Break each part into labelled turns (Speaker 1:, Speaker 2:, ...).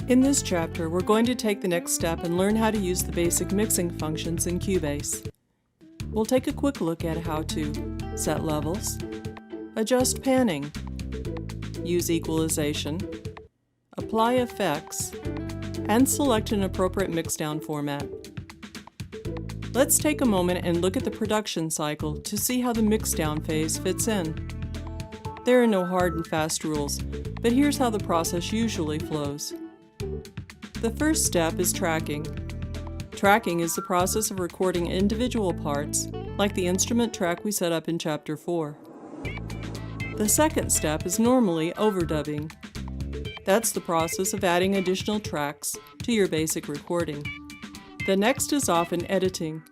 Speaker 1: In this chapter, we're going to take the next step and learn how to use the basic mixing functions in Cubase. We'll take a quick look at how to set levels, adjust panning, use equalization, apply effects, and select an appropriate mixdown format. Let's take a moment and look at the production cycle to see how the mixdown phase fits in. There are no hard and fast rules, but here's how the process usually flows. The first step is tracking. Tracking is the process of recording individual parts, like the instrument track we set up in Chapter 4. The second step is normally overdubbing. That's the process of adding additional tracks to your basic recording. The next is often editing.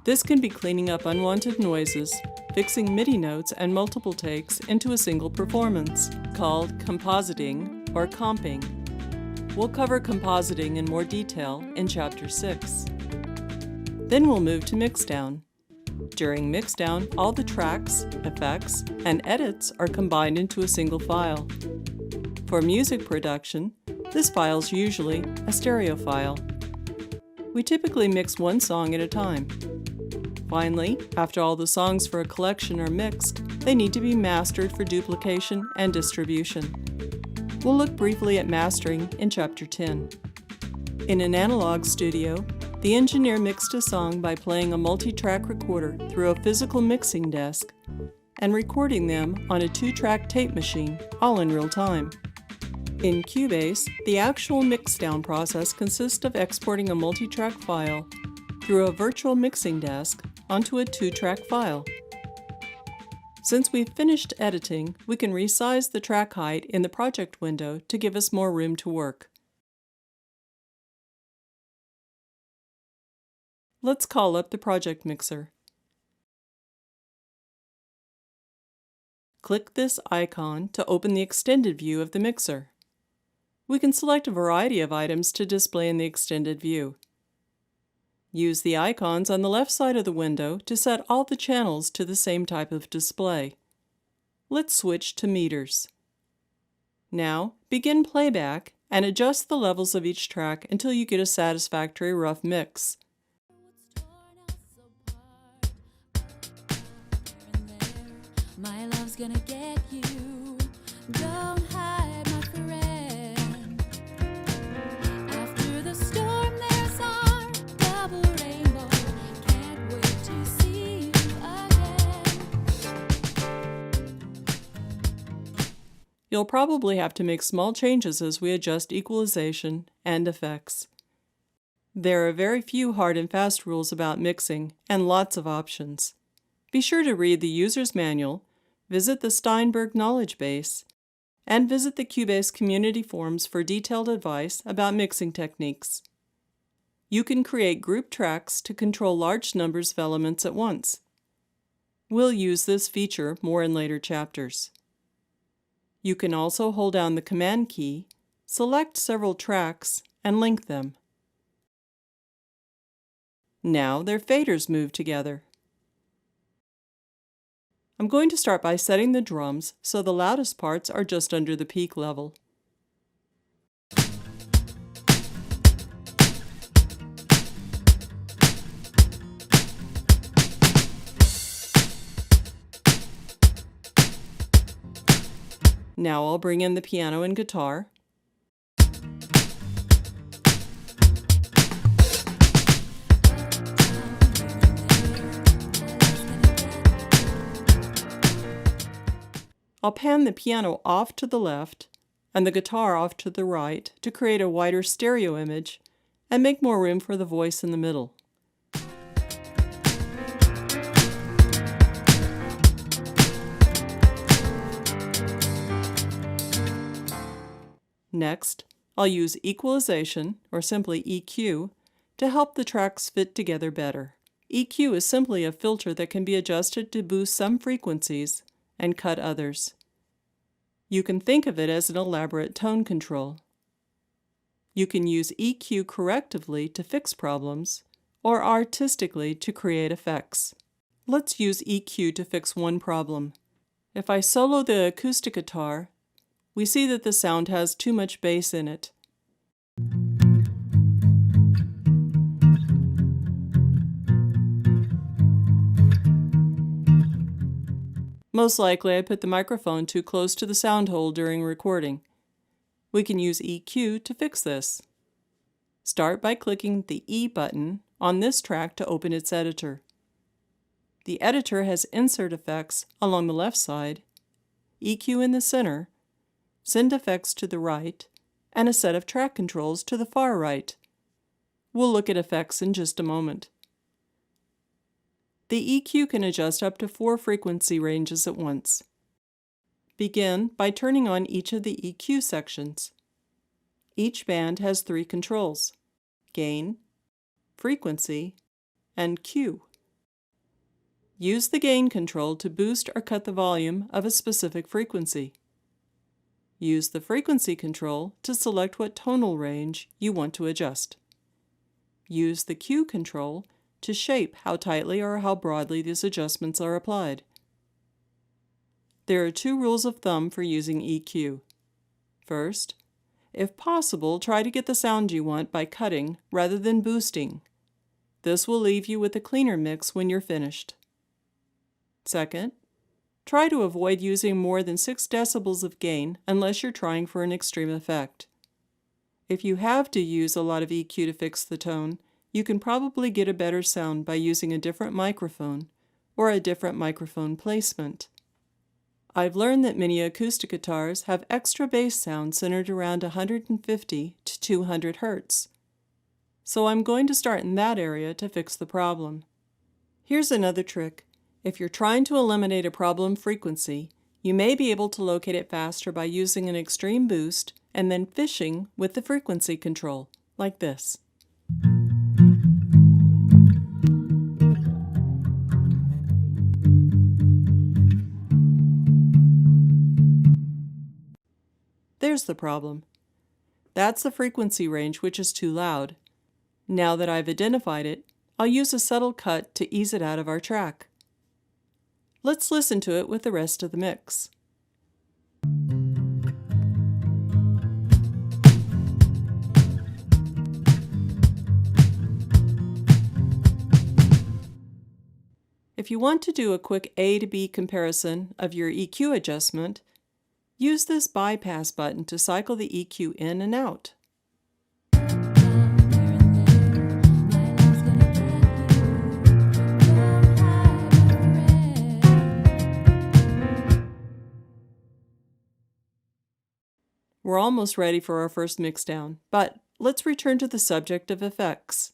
Speaker 1: This can be cleaning up unwanted noises, fixing MIDI notes and multiple takes into a single performance, called compositing or comping. We'll cover compositing in more detail in Chapter 6. Then we'll move to mixdown. During mixdown, all the tracks, effects, and edits are combined into a single file. For music production, this file is usually a stereo file. We typically mix one song at a time. Finally, after all the songs for a collection are mixed, they need to be mastered for duplication and distribution. We'll look briefly at mastering in Chapter 10. In an analog studio, the engineer mixed a song by playing a multi-track recorder through a physical mixing desk and recording them on a 2-track tape machine, all in real time. In Cubase, the actual mixdown process consists of exporting a multi-track file through a virtual mixing desk onto a 2-track file. Since we've finished editing, we can resize the track height in the project window to give us more room to work. Let's call up the project mixer. Click this icon to open the extended view of the mixer. We can select a variety of items to display in the extended view. Use the icons on the left side of the window to set all the channels to the same type of display. Let's switch to meters. Now, begin playback and adjust the levels of each track until you get a satisfactory rough mix.
Speaker 2: My love's gonna get you. Don't hide my friend. After the storm, there's our double rainbow. Can't wait to see you again.
Speaker 1: You'll probably have to make small changes as we adjust equalization and effects. There are very few hard and fast rules about mixing and lots of options. Be sure to read the user's manual, visit the Steinberg knowledge base, and visit the Cubase community forums for detailed advice about mixing techniques. You can create group tracks to control large numbers of elements at once. We'll use this feature more in later chapters. You can also hold down the Command key, select several tracks, and link them. Now their faders move together. I'm going to start by setting the drums so the loudest parts are just under the peak level. Now I'll bring in the piano and guitar. I'll pan the piano off to the left and the guitar off to the right to create a wider stereo image and make more room for the voice in the middle. Next, I'll use equalization, or simply EQ, to help the tracks fit together better. EQ is simply a filter that can be adjusted to boost some frequencies and cut others. You can think of it as an elaborate tone control. You can use EQ correctively to fix problems, or artistically to create effects. Let's use EQ to fix one problem. If I solo the acoustic guitar, we see that the sound has too much bass in it. Most likely I put the microphone too close to the sound hole during recording. We can use EQ to fix this. Start by clicking the E button on this track to open its editor. The editor has insert effects along the left side, EQ in the center, send effects to the right, and a set of track controls to the far right. We'll look at effects in just a moment. The EQ can adjust up to 4 frequency ranges at once. Begin by turning on each of the EQ sections. Each band has 3 controls: gain, frequency, and Q. Use the gain control to boost or cut the volume of a specific frequency. Use the frequency control to select what tonal range you want to adjust. Use the Q control to shape how tightly or how broadly these adjustments are applied. There are 2 rules of thumb for using EQ. First, if possible, try to get the sound you want by cutting rather than boosting. This will leave you with a cleaner mix when you're finished. Second, try to avoid using more than 6 decibels of gain unless you're trying for an extreme effect. If you have to use a lot of EQ to fix the tone, you can probably get a better sound by using a different microphone or a different microphone placement. I've learned that many acoustic guitars have extra bass sound centered around 150 to 200 Hz. So I'm going to start in that area to fix the problem. Here's another trick. If you're trying to eliminate a problem frequency, you may be able to locate it faster by using an extreme boost and then fishing with the frequency control, like this. There's the problem. That's the frequency range which is too loud. Now that I've identified it, I'll use a subtle cut to ease it out of our track. Let's listen to it with the rest of the mix. If you want to do a quick A to B comparison of your EQ adjustment, use this bypass button to cycle the EQ in and out. We're almost ready for our first mixdown, but let's return to the subject of effects.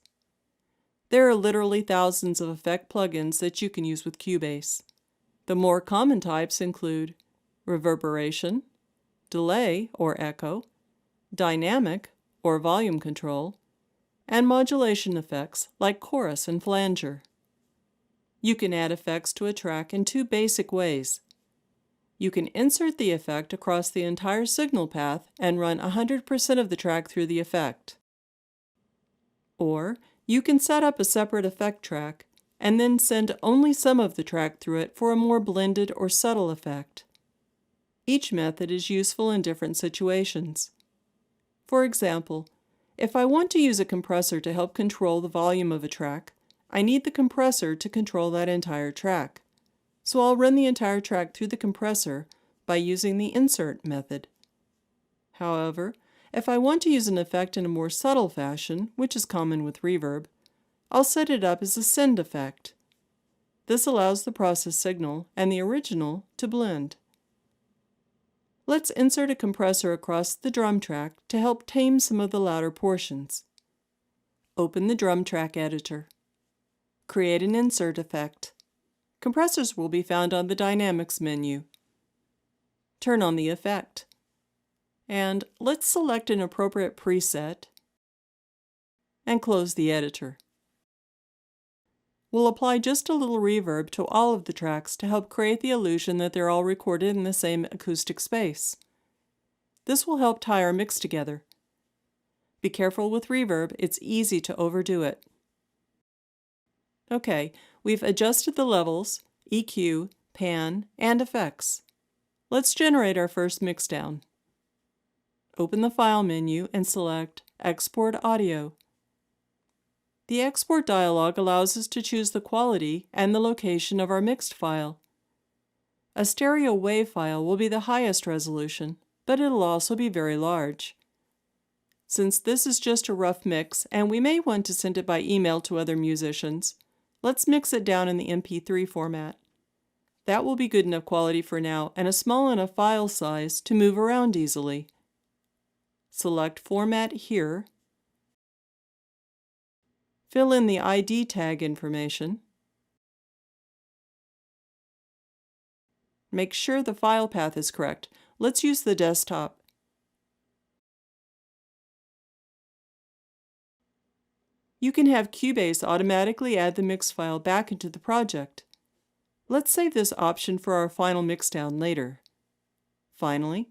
Speaker 1: There are literally thousands of effect plugins that you can use with Cubase. The more common types include reverberation, delay or echo, dynamic or volume control, and modulation effects like chorus and flanger. You can add effects to a track in 2 basic ways. You can insert the effect across the entire signal path and run 100% of the track through the effect. Or you can set up a separate effect track and then send only some of the track through it for a more blended or subtle effect. Each method is useful in different situations. For example, if I want to use a compressor to help control the volume of a track, I need the compressor to control that entire track. So I'll run the entire track through the compressor by using the insert method. However, if I want to use an effect in a more subtle fashion, which is common with reverb, I'll set it up as a send effect. This allows the process signal and the original to blend. Let's insert a compressor across the drum track to help tame some of the louder portions. Open the drum track editor. Create an insert effect. Compressors will be found on the Dynamics menu. Turn on the effect. And let's select an appropriate preset and close the editor. We'll apply just a little reverb to all of the tracks to help create the illusion that they're all recorded in the same acoustic space. This will help tie our mix together. Be careful with reverb, it's easy to overdo it. Okay, we've adjusted the levels, EQ, pan, and effects. Let's generate our first mixdown. Open the File menu and select Export Audio. The export dialog allows us to choose the quality and the location of our mixed file. A stereo WAV file will be the highest resolution, but it'll also be very large. Since this is just a rough mix and we may want to send it by email to other musicians, let's mix it down in the MP3 format. That will be good enough quality for now and a small enough file size to move around easily. Select Format here. Fill in the ID tag information. Make sure the file path is correct. Let's use the desktop. You can have Cubase automatically add the mix file back into the project. Let's save this option for our final mixdown later. Finally,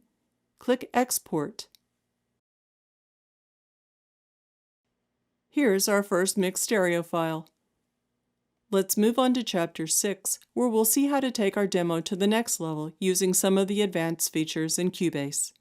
Speaker 1: click Export. Here's our first mixed stereo file. Let's move on to Chapter 6, where we'll see how to take our demo to the next level using some of the advanced features in Cubase.